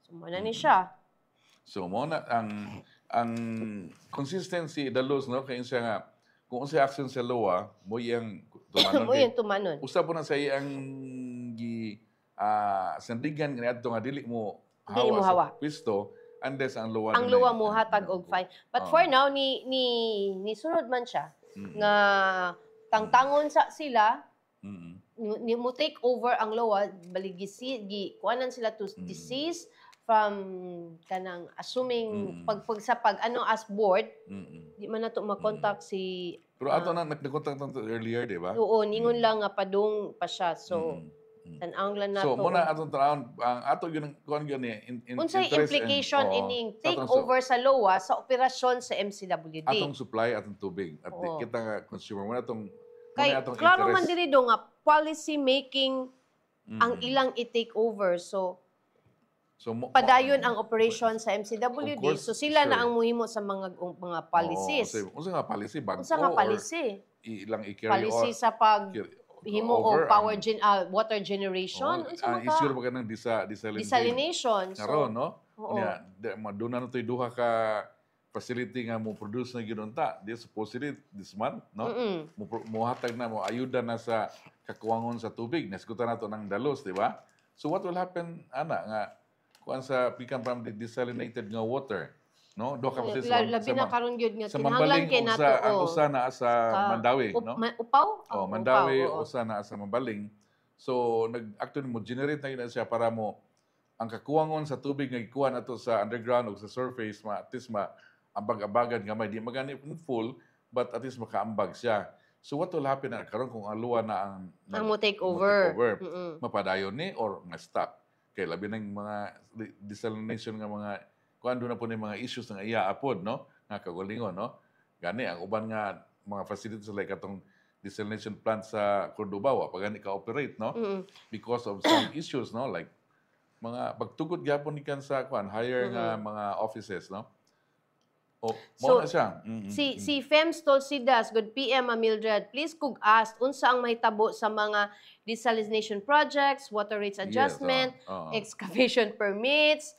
So, muna ni siya. So, muna ang consistency Daluz, no, kaya siya nga, kung sa action sa LUA, mo yung tumanon. Mo yung tumanon. Usap po na sa iyang sandigan nga ito nga dili mo hawa sa pwesto unless ang LUA ang LUA mo hatag og fine. But for now ni sunod man siya nga tangtangon sa sila ni mo take over ang LUA baligi kuanan sila to desist from kanang assuming as board di man nato makontak si pero ato na nagkontak nato earlier di ba? Oo, ningon lang nga padung pa siya. So tan-ang lang nato. So muna atong taon ang ato yun kuan gyud ni unsay implication ining take over sa LUA sa operasyon sa MCWD. Atong supply atong tubig at kita nga consumer muna atong kay klaro man diri do nga policy making ang ilang i-take over. So padayon ang operation sa MCWD. Course, so sila na ang muhimo sa mga policies. Unsa nga policy bag? Unsa nga policy? Ilang i-carry policy sa pag himo o power water generation. Ang issue ba kanang desalination. Karon no? Nya doon na toy duha ka facility nga mo produce na ginunta. Di supposedly this month, no? Mo hatag na mo ayuda na sa kakuwangon sa tubig. Naskutan nato ng Daluz, di ba? So what will happen nga kuan sa pikan from the desalinated nga water, no? Do ka kasi labi na karon gyud nga kinahanglan kay nato ang usa na sa Mandawi, no? Upaw? Mandawi usa na sa Mabaling. So actually mo generate na yun siya para mo ang kakuwangon sa tubig nga ikuha nato sa underground o sa surface at least ambag-abagan gamay di magani full but at least makaambag siya. So what will happen na karon kung ang LUA na ang mo take over. Mapadayon ni or nga stop. Kay labi ng mga desalination nga mga kuan do na po ni mga issues nga iaapod, no? Nga kagulingon, no? Gani ang uban nga mga facilities like atong desalination plant sa Cordoba wa pagani ka operate, no? Because of some issues, no? Like mga pagtugod gyapon ikan sa kuan higher nga mga offices, no? So, si Fems Tolsidas, good PM, Mildred, please kung ask, unsa ang mahitabo sa mga desalination projects, water rates adjustment, excavation permits,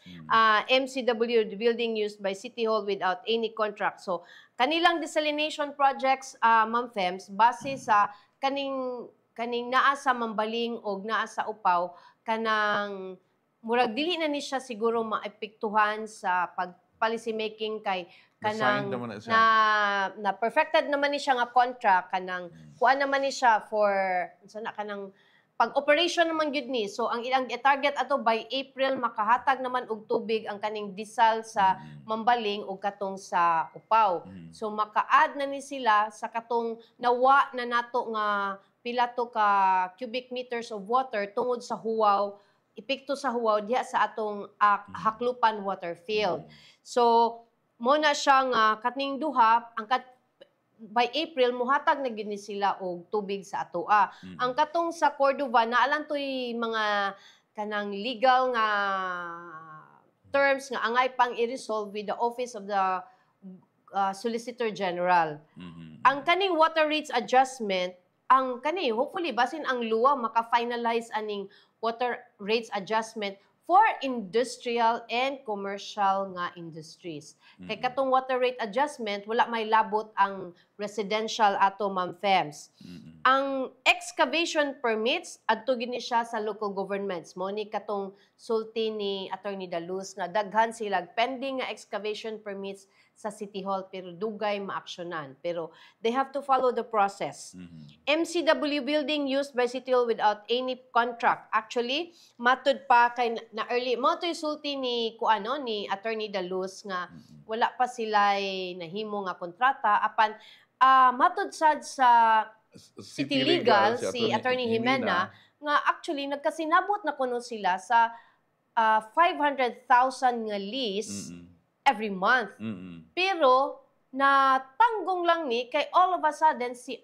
MCW building used by City Hall without any contract. So, kanilang desalination projects, Ma'am Fems, base sa kaning naa sa Mambaling o naa sa Upaw, kanang murag dili na ni siya siguro maepektuhan sa policy making kay kanang na perfected naman ni siya nga contract kanang kuan naman ni siya for sana kanang pag-operation naman gyud ni. So ang ilang target ato by April makahatag naman og tubig ang kaning disal sa Mambaling ug katong sa Upaw. So maka-add na ni sila sa katong nawa na nato nga pila to ka cubic meters of water tungod sa Huaw, epekto sa Huaw diha sa atong Haklupan water field. So mo na siya nga kaning duha ang by April muhatag na gini sila og tubig sa atoa. Ang katong sa Cordova naalan toy mga kanang legal nga terms nga angay pang i-resolve with the Office of the Solicitor General. Ang kaning water rates adjustment, ang kani hopefully basin ang luwa maka-finalize aning water rates adjustment for industrial and commercial nga industries. Kay katong water rate adjustment, wala may labot ang residential ato, Ma'am Fems. Ang excavation permits, adto gini siya sa local governments. Mo ni katong sulti ni Attorney Daluz na daghan sila pending nga excavation permits sa City Hall pero dugay maaksyonan. Pero they have to follow the process. MCW building used by City Hall without any contract. Actually, matud pa kay na early mo to sulti ni kuano ni Attorney Daluz nga wala pa sila nahimo nga kontrata apan matud sad sa City Legal si Attorney Jimena nga actually nagkasinabot na kuno sila sa 500,000 nga lease every month. Pero natanggong lang ni kay all of a sudden si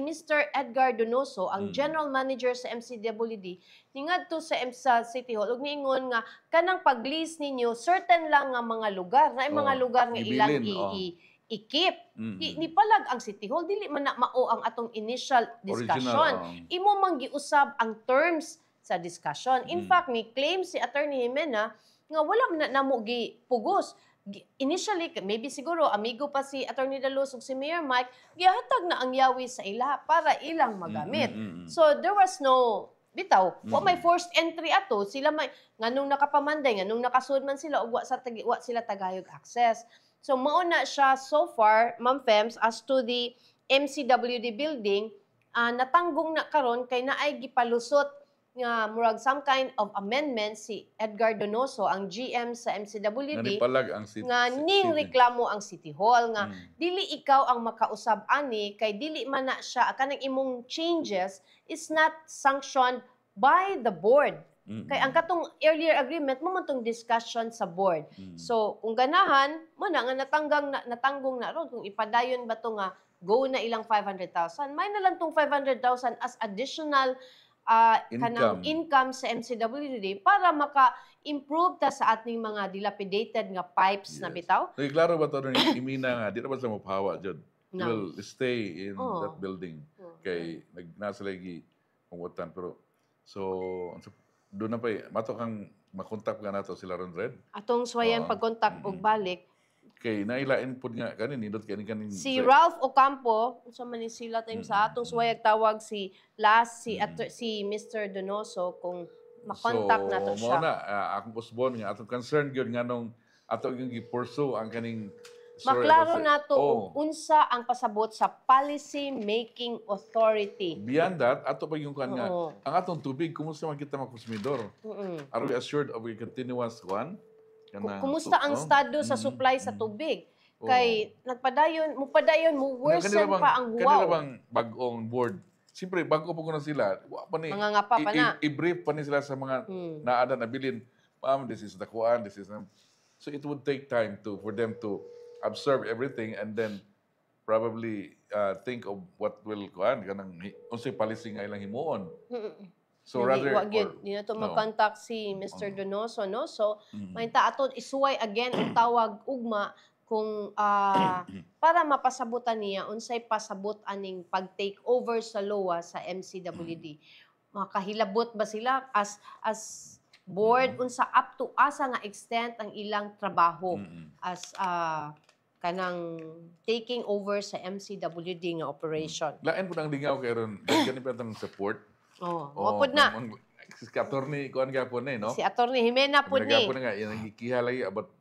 Mr. Edgar Donoso ang general manager sa MCWD ningadto sa City Hall ug niingon nga kanang pag-lease ninyo certain lang nga mga lugar na mga lugar nga ilang i-keep. Ni palag ang City Hall dili man na mao ang atong initial discussion. Imo man giusab ang terms sa discussion. In fact, ni claim si Attorney Jimena nga wala man na mo gipugos. Initially, maybe siguro, amigo pa si Attorney Daluz ug si Mayor Mike, gihatag na ang yawi sa ila para ilang magamit. So, there was no, bitaw, wa may forced entry ato. Sila may, nganong nakapamanday, nganong nakasud man sila, ug wa sila tagayog access. So, mauna siya so far, Ma'am Fems, as to the MCWD building, natanggong na karon kay naay gipalusot nga murag some kind of amendment si Edgar Donoso ang GM sa MCWD nga ning reklamo ang City Hall nga dili ikaw ang makausab ani kay dili man na siya kanang imong changes is not sanctioned by the board. Kay ang katong earlier agreement mo man tong discussion sa board. So kung ganahan mo na nga natanggong na ron kung ipadayon ba to nga go na ilang 500,000 may na lang tong 500,000 as additional kanang income sa MCWD para maka-improve ta sa ating mga dilapidated nga pipes na bitaw. Klaro ba ito ni Imina nga, di na ba sila mapahawa dyan? No. Will stay in that building. Kay nasa lagi pangutan. Pero, so, doon na pa mato kang makontak ka na to sila ron, Red? Atong suwayan pagkontak og balik. Kay nailain po nga kanin nindot kanin si Ralph Ocampo sa Manisila time sa atong suwayag tawag si Mr. Donoso kung makontak nato siya. So mo na akong usbon nga atong concern gyud nganong ato yung gi-pursue ang kaning maklaro nato unsa ang pasabot sa policy making authority. Beyond that, ato pa yung nga ang atong tubig kumusta man kita makonsumidor? Are we assured of a continuous one? Kumusta ang estado sa supply sa tubig? Kay nagpadayon, mo worsen pa ang huwaw. Kanila bang bagong board? Siyempre, bago pa ko na sila. Mangangapa pa na. I-brief pa ni sila sa mga naada na bilin. Ma'am, this is the kuan, this is... So it would take time for them to observe everything and then probably think of what will kuan. Unsay policy nga ilang himuon. So rather di na to mag-contact si Mr. Donoso, no? So may aton isuway again ang tawag ugma kung para mapasabutan niya unsay pasabot aning pag-take over sa LOA sa MCWD. Makahilabot ba sila as board unsa up to asa nga extent ang ilang trabaho as kanang taking over sa MCWD nga operation. Lain po nang lingaw kay ron gani pa tang support. Mapod na. Si Attorney kuan gyapon no? Si Attorney Jimena po ni. Gyapon nga yang gikihalay about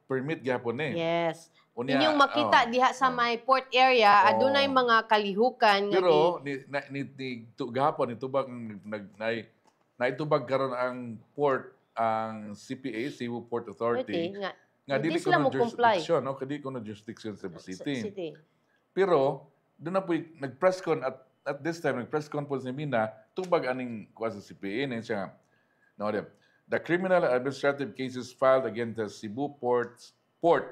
permit gyapon Yes. Inyong makita diha sa may port area adunay mga kalihukan nga pero ni gahapon nitubag naitubag karon ang port ang CPA Cebu Port Authority nga dili ko na jurisdiction no kadi ko na jurisdiction sa city. Pero doon na po nag-press con at this time, nag-press conference ni Mina, tubag aning kuha sa CPA, na siya nga, the criminal administrative cases filed against the Cebu Port,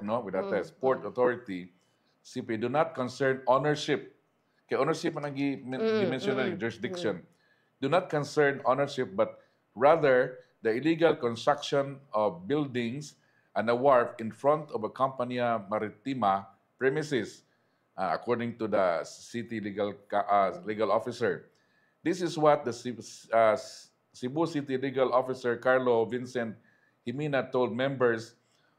no, with that Port Authority, CPA do not concern ownership. Kay ownership man ang gi-mention na jurisdiction. Do not concern ownership, but rather the illegal construction of buildings and a wharf in front of a Compañía Maritima premises, according to the city legal officer. This is what the Cebu City Legal Officer Carlo Vincent Jimena told members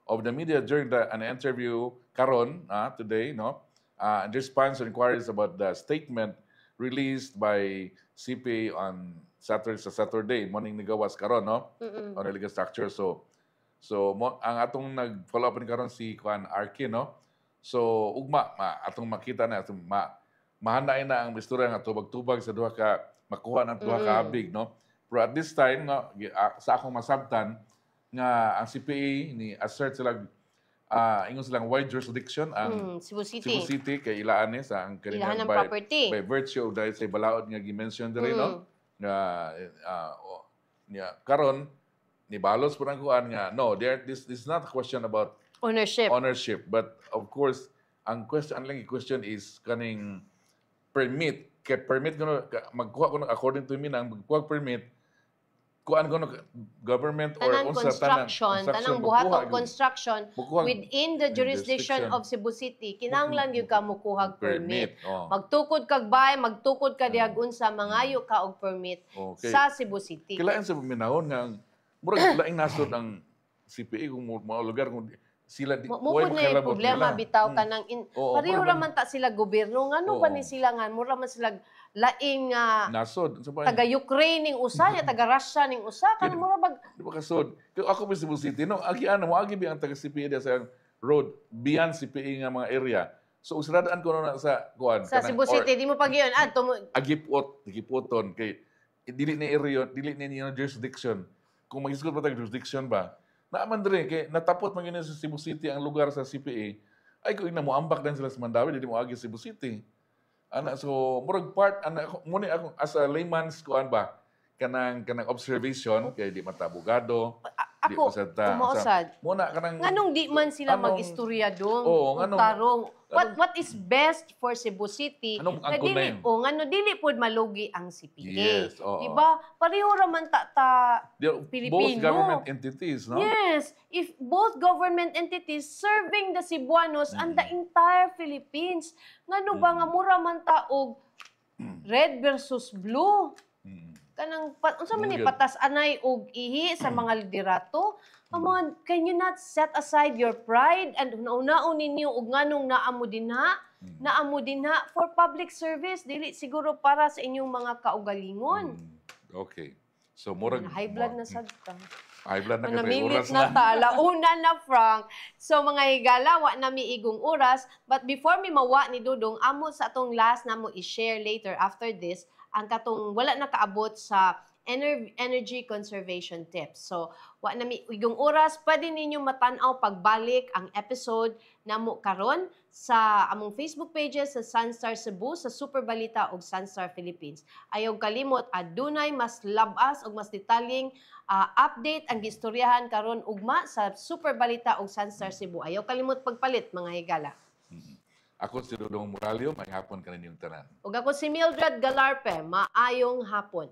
of the media during an interview karon today, no, in response to inquiries about the statement released by CPA on Saturday morning ni gawas karon, no, on the legal structure. So ang atong nag-follow up ni karon si Juan Arkin, no. So ugma atong makita na mahanay na ang istorya nga tubag-tubag sa duha ka makuha ng duha ka habig, no. Pero at this time nga sa akong masabtan nga ang CPA ni assert sila ingon silang wide jurisdiction ang Cebu City. Cebu City kay ilaan ni sa ang Ilahan ng property. by virtue of dahil sa balaod nga gi-mention diri, no, nga karon ni balos po ang kuan nga no, this is not a question about ownership, but of course ang question is kaning permit. Kay permit kuno magkuha kuno according to me nang magkuha permit kuan kuno government or unsa tanang buhatong construction within the jurisdiction of Cebu City kinahanglan gyud ka mokuhag permit. Magtukod kag bay, magtukod ka diag unsa mangayo ka og permit sa Cebu City. Kilain sa paminahon nga murag laing nasod ang CPA kung mga lugar kung sila di mo na problema bitaw kanang pareho ra man ta sila gobyerno ngano ba ni sila nga mura man sila laing nasod taga Ukraine ning usa ya taga Russia ning usa kan mura bag di ba kasod ako pa Cebu City no agi mo agi bi ang taga CPA sa road beyond CPA nga mga area. So usradaan ko na sa kuan sa Cebu City di mo pag iyon agiputon kay dili ni area dili ni jurisdiction kung magisgot pa tag jurisdiction ba naaman diri kay natapot man sa Cebu City ang lugar sa CPA ay kung ina mo ambak din sila sa Mandawi dili mo agi Cebu City ana. So murag part ana muni ako as a layman's kuan ba kanang observation kay di mata abogado ako umausad muna kanang nganong di man sila mag-istorya dong tarong what is best for Cebu City na dili dili pod malugi ang CPA. Yes, di ba pareho ra man ta Pilipino, both government entities, no? Yes, if both government entities serving the Cebuanos and the entire Philippines ngano ba nga mura man ta og red versus blue. Kanang unsa man ni patas anay og ihi sa mga liderato. Can you not set aside your pride and unaon ninyo og nganong naamo dinha for public service dili siguro para sa inyong mga kaugalingon. Okay. So murag high blood na sad ta. High blood na kasi oras na ta launa na Frank. So mga higala wa na mi igong oras, but before mi mawa ni Dudong amo sa atong last namo i-share later after this ang katong wala na kaabot sa energy conservation tips. So, wa na mi igong oras, pwede ninyo matan-aw pagbalik ang episode namo karon sa among Facebook pages sa Sunstar Cebu, sa Super Balita ug Sunstar Philippines. Ayaw kalimot adunay mas labas ug mas detalyeng update ang gistoryahan karon ugma sa Super Balita ug Sunstar Cebu. Ayaw kalimot pagpalit mga higala. Ako si Dudong Moralio, may hapon kaninyong tanan. Ug ako si Mildred Galarpe, maayong hapon.